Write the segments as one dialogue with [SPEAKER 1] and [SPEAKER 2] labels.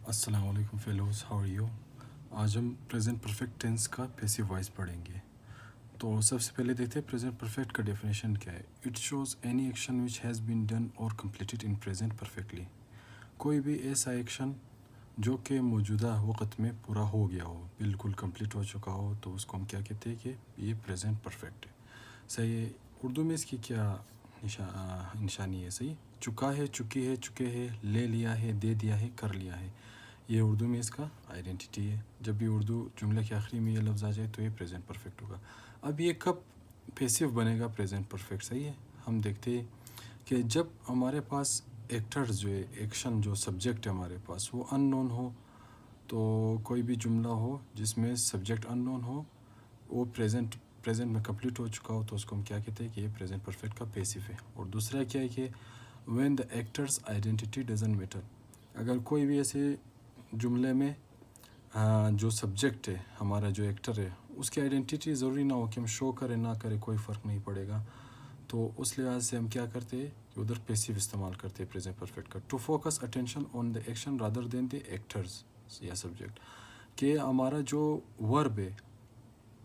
[SPEAKER 1] अस्सलाम वालेकुम fellows, how are you. आज हम प्रेजेंट परफेक्ट टेंस का पैसिव वॉइस पढ़ेंगे। तो सबसे पहले देखते हैं प्रेजेंट परफेक्ट का डेफिनेशन क्या है। It shows any action which has been done और कंप्लीटेड इन प्रेजेंट परफेक्टली। कोई भी ऐसा एक्शन जो कि मौजूदा वक़्त में पूरा हो गया हो, बिल्कुल कंप्लीट हो चुका हो, तो उसको हम क्या कहते हैं कि ये प्रेजेंट परफेक्ट है। सही है। उर्दू में इसकी क्या निशानी है। सही, चुका है, चुकी है, चुके हैं, ले लिया है, दे दिया है, कर लिया है। ये उर्दू में इसका आइडेंटिटी है। जब भी उर्दू जुमले के आखिरी में ये लफ्ज़ आ जाए तो ये प्रेजेंट परफेक्ट होगा। अब ये कब पैसिव बनेगा प्रेजेंट परफेक्ट। सही है। हम देखते हैं कि जब हमारे पास एक्टर्स जो है, एक्शन जो सब्जेक्ट है हमारे पास वो अननोन हो, तो कोई भी जुमला हो जिसमें सब्जेक्ट अननोन हो, वो प्रेजेंट में कंप्लीट हो चुका हो, तो उसको हम क्या कहते हैं कि ये प्रेजेंट परफेक्ट का पैसिव है। और दूसरा क्या है कि when the actors identity doesn't matter. अगर कोई भी ऐसे जुमले में जो सब्जेक्ट है, हमारा जो एक्टर है, उसकी आइडेंटिटी ज़रूरी ना हो कि हम शो करें ना करें, कोई फ़र्क नहीं पड़ेगा, तो उस लिहाज से हम क्या करते हैं कि उधर पैसिव इस्तेमाल करते हैं प्रेजेंट परफेक्ट का। To focus attention on the action rather than the actors या सब्जेक्ट, कि हमारा जो वर्ब है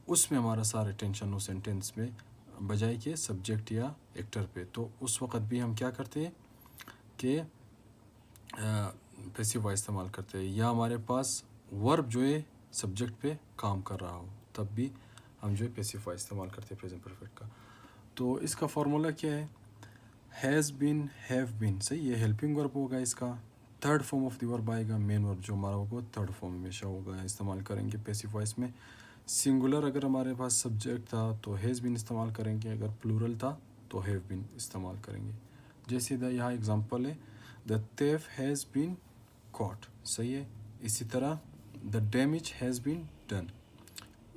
[SPEAKER 1] उसमें हमारा सारा अटेंशन उस सेंटेंस में, बजाय के सब्जेक्ट या एक्टर पे। तो उस वक़्त भी हम क्या करते हैं कि पैसिव वॉइस इस्तेमाल करते हैं, या हमारे पास वर्ब जो है सब्जेक्ट पे काम कर रहा हो, तब भी हम जो है पैसिव वॉइस इस्तेमाल करते हैं प्रेजेंट परफेक्ट का। तो इसका फार्मूला क्या है, हैज़ बीन, हैव बीन। सही, ये हेल्पिंग वर्ब होगा। इसका third form of the verb आएगा, मेन वर्ब जो हमारा होगा थर्ड फॉर्म हमेशा होगा, इस्तेमाल करेंगे पैसिव वॉइस में। सिंगुलर अगर हमारे पास सब्जेक्ट था तो हैज़ बीन इस्तेमाल करेंगे, अगर प्लूरल था तो हैव बीन इस्तेमाल करेंगे। जैसे यहाँ एग्जांपल है, the thief has been caught. सही है। इसी तरह the damage has been done.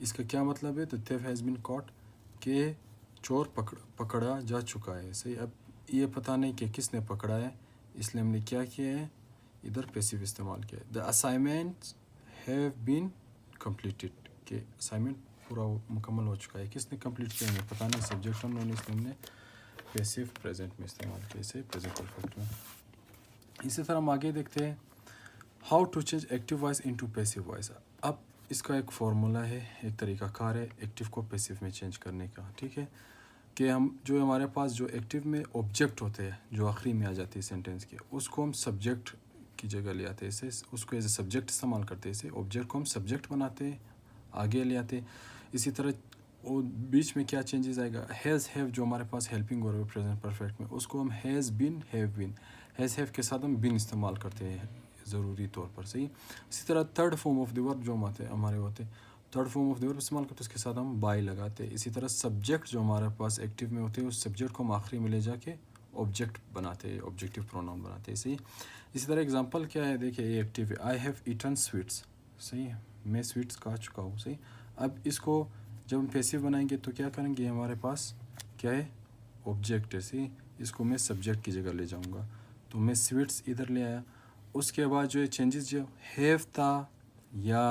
[SPEAKER 1] इसका क्या मतलब है, the thief has been caught, के चोर पकड़ा जा चुका है। सही। अब ये पता नहीं कि किसने पकड़ा है, इसलिए हमने क्या किया है, इधर पैसिव इस्तेमाल किया है। The assignments have been completed, के असाइनमेंट पूरा मुकम्मल हो चुका है, किसने कंप्लीट किया है पता नहीं, सब्जेक्ट अननोन, इसलिए हमने पैसिव प्रेजेंट में इस्तेमाल किया, इसे प्रेजेंट परफेक्ट में। इसी तरह हम आगे देखते हैं, how to change active voice into passive voice. अब इसका एक फार्मूला है, एक तरीक़ाकार है एक्टिव को पैसिव में चेंज करने का। ठीक है, कि हम जो हमारे पास जो एक्टिव में ऑब्जेक्ट होते हैं जो आखिरी में आ जाती है सेंटेंस के, उसको हम सब्जेक्ट की जगह ले आते हैं, इसे उसको एज ए सब्जेक्ट इस्तेमाल करते हैं, इसे ऑब्जेक्ट को हम सब्जेक्ट बनाते हैं, आगे ले आते हैं। इसी तरह वो बीच में क्या चेंजेस आएगा, हैज़ हैव जो हमारे पास हेल्पिंग वर्ब है प्रेजेंट परफेक्ट में, उसको हम has been, have been, has have के साथ हम बीन इस्तेमाल करते हैं ज़रूरी तौर पर। सही। इसी तरह third form of the verb जो हमारे होते, third form of the verb इस्तेमाल करते, उसके साथ हम बाय लगाते हैं। इसी तरह सब्जेक्ट जो हमारे पास एक्टिव में होते हैं, उस सब्जेक्ट को हम आखिरी में ले जाके ऑब्जेक्ट बनाते हैं, ऑब्जेक्टिव प्रोनाउन बनाते हैं। सही। इसी तरह एग्जांपल क्या है, देखिए ये एक्टिव है, आई हैव ईटन स्वीट्स। सही है, मैं स्वीट्स खा चुका हूँ। सही। अब इसको जब हम पैसिव बनाएंगे तो क्या करेंगे, हमारे पास क्या है, ऑब्जेक्ट है। सही, इसको मैं सब्जेक्ट की जगह ले जाऊँगा, तो मैं स्वीट्स इधर ले आया। उसके बाद जो है चेंजेस, जो हैव था या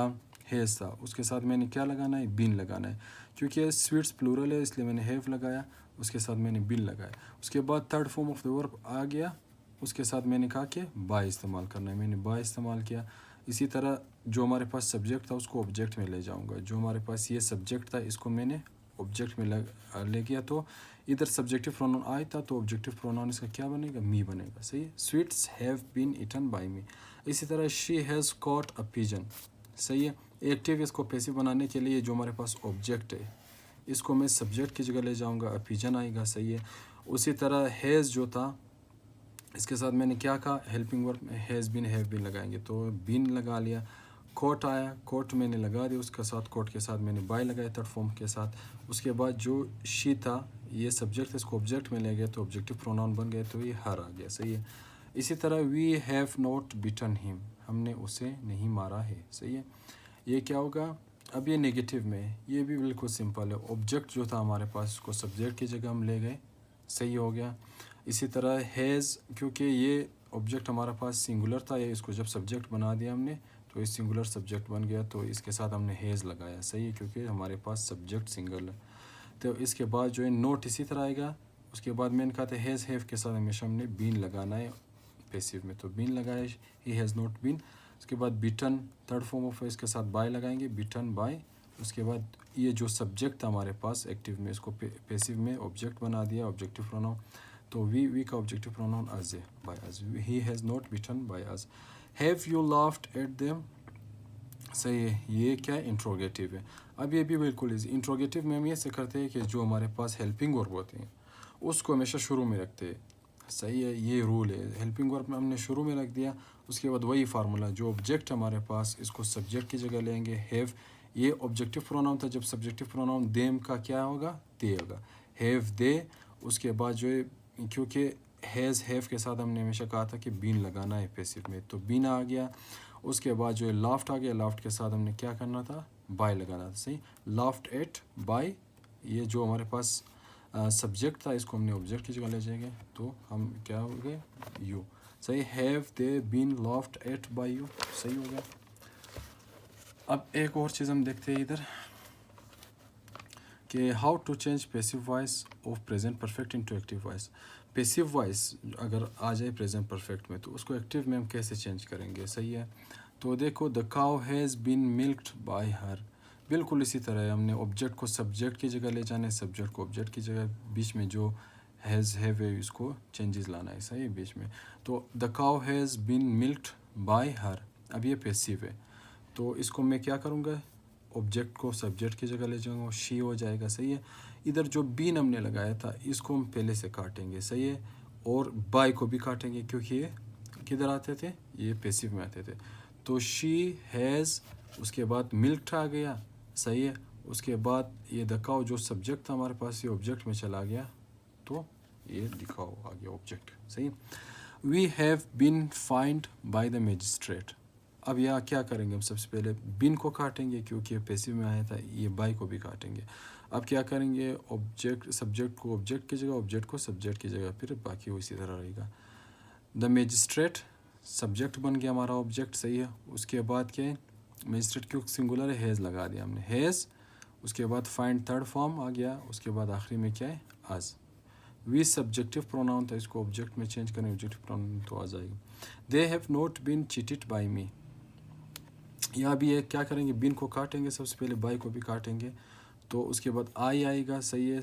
[SPEAKER 1] हैज़ था, उसके साथ मैंने क्या लगाना है, बीन लगाना है, क्योंकि स्वीट्स प्लूरल है इसलिए मैंने हैव लगाया, उसके साथ मैंने बीन लगाया। उसके बाद third form of the verb आ गया, उसके साथ मैंने कहा कि बाय इस्तेमाल करना है, मैंने बाय इस्तेमाल किया। इसी तरह जो हमारे पास सब्जेक्ट था उसको ऑब्जेक्ट में ले जाऊंगा, जो हमारे पास ये सब्जेक्ट था इसको मैंने ऑब्जेक्ट में ले गया, तो इधर सब्जेक्टिव प्रोनाउन आया था, तो ऑब्जेक्टिव प्रोनाउन इसका क्या बनेगा, मी बनेगा। सही। Sweets have been eaten by me. इसी तरह she has caught a pigeon. सही है। एक्टिव इसको पैसिव बनाने के लिए जो हमारे पास ऑब्जेक्ट है इसको मैं सब्जेक्ट की जगह ले जाऊंगा, अ पिजन आएगा। सही है। उसी तरह हैज़ जो था, इसके साथ मैंने क्या कहा, हेल्पिंग वर्ब में हैज़ बीन, हैव बीन लगाएंगे, तो बीन लगा लिया। कोट आया, कोट मैंने लगा दिया, उसके साथ कोट के साथ मैंने बाय लगाया थर्ड फॉर्म के साथ। उसके बाद जो शी था, ये सब्जेक्ट था, इसको ऑब्जेक्ट में ले गया, तो ऑब्जेक्टिव प्रोनाउन बन गया, तो ये हर आ गया। सही है। इसी तरह we have not beaten him, हमने उसे नहीं मारा है। सही है। ये क्या होगा, अब ये नेगेटिव में है, ये भी बिल्कुल सिंपल है, ऑब्जेक्ट जो था हमारे पास उसको सब्जेक्ट की जगह हम ले गए। सही हो गया। इसी तरह हैज़, क्योंकि ये ऑब्जेक्ट हमारे पास सिंगुलर था, या इसको जब सब्जेक्ट बना दिया हमने तो ये सिंगुलर सब्जेक्ट बन गया, तो इसके साथ हमने हैज़ लगाया। सही है, क्योंकि हमारे पास सब्जेक्ट सिंगल है। तो इसके बाद जो है नोट इसी तरह आएगा। उसके बाद मैंने कहा था हैज़ हैव के साथ हमेशा हमने बीन लगाना है पैसिव में, तो बीन लगाया, ही हैज़ नॉट बीन उसके बाद बीटन थर्ड फॉर्म ऑफ है, इसके साथ बाय लगाएंगे, बीटन बाय। उसके बाद ये जो सब्जेक्ट था हमारे पास एक्टिव में, इसको पैसिव में ऑब्जेक्ट बना दिया, ऑब्जेक्टिव प्रोनाउन। तो वी का ऑब्जेक्टिव प्रोनाउन अस है, by us, he has not beaten by us. Have you laughed at them, सही है, ये क्या है, इंट्रोगेटिव है। अब ये भी बिल्कुल इजी, इंट्रोगेटिव में हम ये से करते हैं कि जो हमारे पास हेल्पिंग वर्ब होते हैं उसको हमेशा शुरू में रखते हैं, सही है, ये रूल है। हेल्पिंग वर्ब में हमने शुरू में रख दिया, उसके बाद वही फार्मूला, जो ऑब्जेक्ट हमारे पास इसको सब्जेक्ट की जगह लेंगे। हैव ये ऑब्जेक्टिव प्रोनाउन था, जब सब्जेक्टिव प्रोनाउन देम का क्या होगा, दे होगा, हैव दे। उसके बाद जो है, क्योंकि हैज़ हैव के साथ हमने हमेशा कहा था कि बीन लगाना है पैसिव में, तो बीन आ गया। उसके बाद जो है लाफ्ट आ गया, लाफ्ट के साथ हमने क्या करना था, बाय लगाना था, सही, लाफ्ट एट बाय। ये जो हमारे पास सब्जेक्ट था इसको हमने ऑब्जेक्ट की जगह ले जाएंगे, तो हम क्या हो गए, यू, सही, have they been laughed at by you, सही हो गया। अब एक और चीज़ हम देखते हैं इधर कि how to change passive voice of present perfect into active voice. Passive voice अगर आ जाए प्रेजेंट परफेक्ट में तो उसको एक्टिव में हम कैसे चेंज करेंगे, सही है। तो देखो, the cow has been milked by her, बिल्कुल इसी तरह हमने ऑब्जेक्ट को सब्जेक्ट की जगह ले जाना है, सब्जेक्ट को ऑब्जेक्ट की जगह, बीच में जो हैज़ हैव है इसको चेंजेस लाना है, सही है, बीच में। तो the cow has been milked by her, अब ये पैसिव है, तो इसको मैं क्या करूँगा, ऑब्जेक्ट को सब्जेक्ट की जगह ले जाऊँगा, शी हो जाएगा, सही है। इधर जो बीन हमने लगाया था इसको हम पहले से काटेंगे, सही है, और बाय को भी काटेंगे क्योंकि ये किधर आते थे, ये पैसिव में आते थे। तो शी हैज़, उसके बाद मिल्क्ड आ गया, सही है। उसके बाद ये दिखाओ जो सब्जेक्ट था हमारे पास, ये ऑब्जेक्ट में चला गया, तो ये दिखाओ आ गया ऑब्जेक्ट, सही। We have been find by the magistrate, अब यहाँ क्या करेंगे हम, सबसे पहले बिन को काटेंगे क्योंकि पैसिव में आया था, ये बाय को भी काटेंगे। अब क्या करेंगे, ऑब्जेक्ट सब्जेक्ट को ऑब्जेक्ट की जगह, ऑब्जेक्ट को सब्जेक्ट की जगह, फिर बाकी वो इसी तरह रहेगा। द मजिस्ट्रेट सब्जेक्ट बन गया हमारा ऑब्जेक्ट, सही है। उसके बाद क्या है, मजिस्ट्रेट क्यों सिंगुलर है, हैज़ लगा दिया हमने, हैज़। उसके बाद फाइंड थर्ड फॉर्म आ गया, उसके बाद आखिरी में क्या है, आज। वी सब्जेक्टिव प्रोनाउन था, इसको ऑब्जेक्ट में चेंज करें, ऑब्जेक्टिव प्रोनाउन तो आ जाएगा। They have not been cheated by me, यहाँ भी क्या करेंगे, बिन को काटेंगे सबसे पहले, बाय को भी काटेंगे, तो उसके बाद आई आएगा, सही है,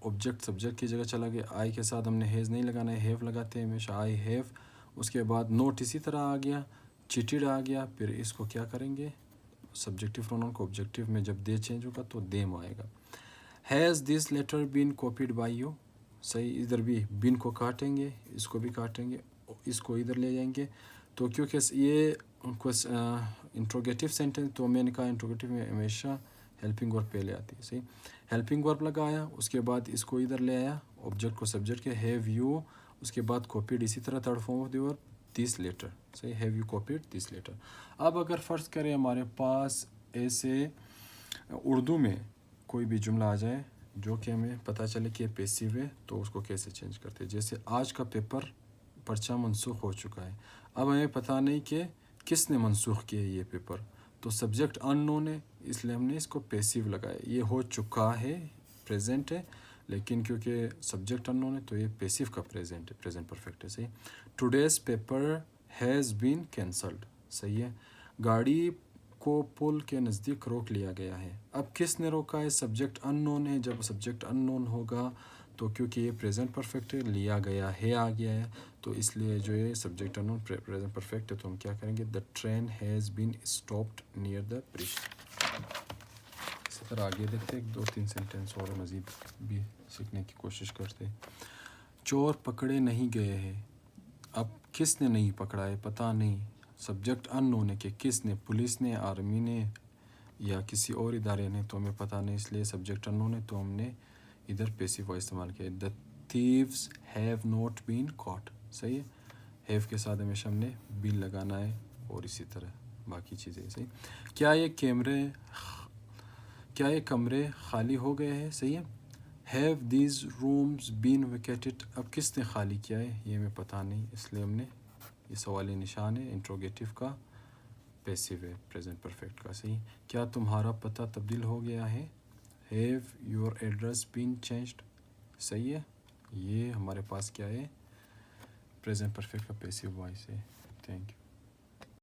[SPEAKER 1] ऑब्जेक्ट सब्जेक्ट की जगह चला गया, आई के साथ हमने हैज़ नहीं लगाना है, हैव लगाते हैं हमेशा, आई हैव। उसके बाद नोट इसी तरह आ गया, चीटेड आ गया, फिर इसको क्या करेंगे, सब्जेक्टिव प्रोनाउन को ऑब्जेक्टिव में जब दे चेंज होगा तो देम आएगा। Has this letter been copied by you, सही, इधर भी बिन को काटेंगे, इसको भी काटेंगे, इसको इधर ले जाएंगे, तो क्योंकि ये इंट्रोगेटिव सेंटेंस, तो मैंने कहा इंट्रोगेटिव में हमेशा हेल्पिंग वर्ब पहले आती है, सही। हेल्पिंग वर्ब लगाया, उसके बाद इसको इधर ले आया, ऑब्जेक्ट को सब्जेक्ट के, हैव यू, उसके बाद कॉपीड, इसी तरह third form of the verb this letter, सही, have you copied this letter. अब अगर फ़र्ज़ करें हमारे पास ऐसे उर्दू में कोई भी जुमला आ जाए जो कि हमें पता चले कि पैसिव है, तो उसको कैसे चेंज करते हैं। जैसे आज का पेपर पर्चा मनसूख हो चुका है, अब हमें पता नहीं कि किसने मनसूख किया ये पेपर, तो सब्जेक्ट अननोन है, इसलिए हमने इसको पैसिव लगाया, ये हो चुका है, प्रेजेंट है, लेकिन क्योंकि सब्जेक्ट अननोन है तो ये पैसिव का प्रेजेंट है, प्रेजेंट परफेक्ट है, सही। Today's paper has been cancelled, सही है। गाड़ी को पुल के नज़दीक रोक लिया गया है, अब किसने रोका है, सब्जेक्ट अननोन है, जब सब्जेक्ट अननोन होगा तो क्योंकि ये प्रेजेंट परफेक्ट है, लिया गया है आ गया है, तो इसलिए जो है सब्जेक्ट अननोन प्रेजेंट परफेक्ट है, तो हम क्या करेंगे, the train has been stopped near the bridge. इसी तरह आगे देखते हैं, 2-3 सेंटेंस और मज़ीद भी सीखने की कोशिश करते हैं। चोर पकड़े नहीं गए हैं, अब किसने नहीं पकड़ा है, पता नहीं, सब्जेक्ट अननोन है कि किसने, पुलिस ने, आर्मी ने या किसी और इदारे ने, तो हमें पता नहीं, इसलिए सब्जेक्ट अननोन है, तो हमने इधर पैसिव वॉइस इस्तेमाल किया। The thieves have not been caught, सही है, हैव के साथ हमेशा हमने बीन लगाना है, और इसी तरह बाकी चीज़ें, सही। क्या ये कमरे खाली हो गए हैं, सही है। Have these rooms been vacated, अब किसने खाली किया है, ये हमें पता नहीं, इसलिए हमने, ये सवाली निशान है, इंट्रोगेटिव का, पैसिव है, प्रेजेंट परफेक्ट का, सही। क्या तुम्हारा पता तब्दील हो गया है, have your address been changed, सही है। ये हमारे पास क्या है, प्रेजेंट परफेक्ट का पैसिव वॉइस है। Thank you.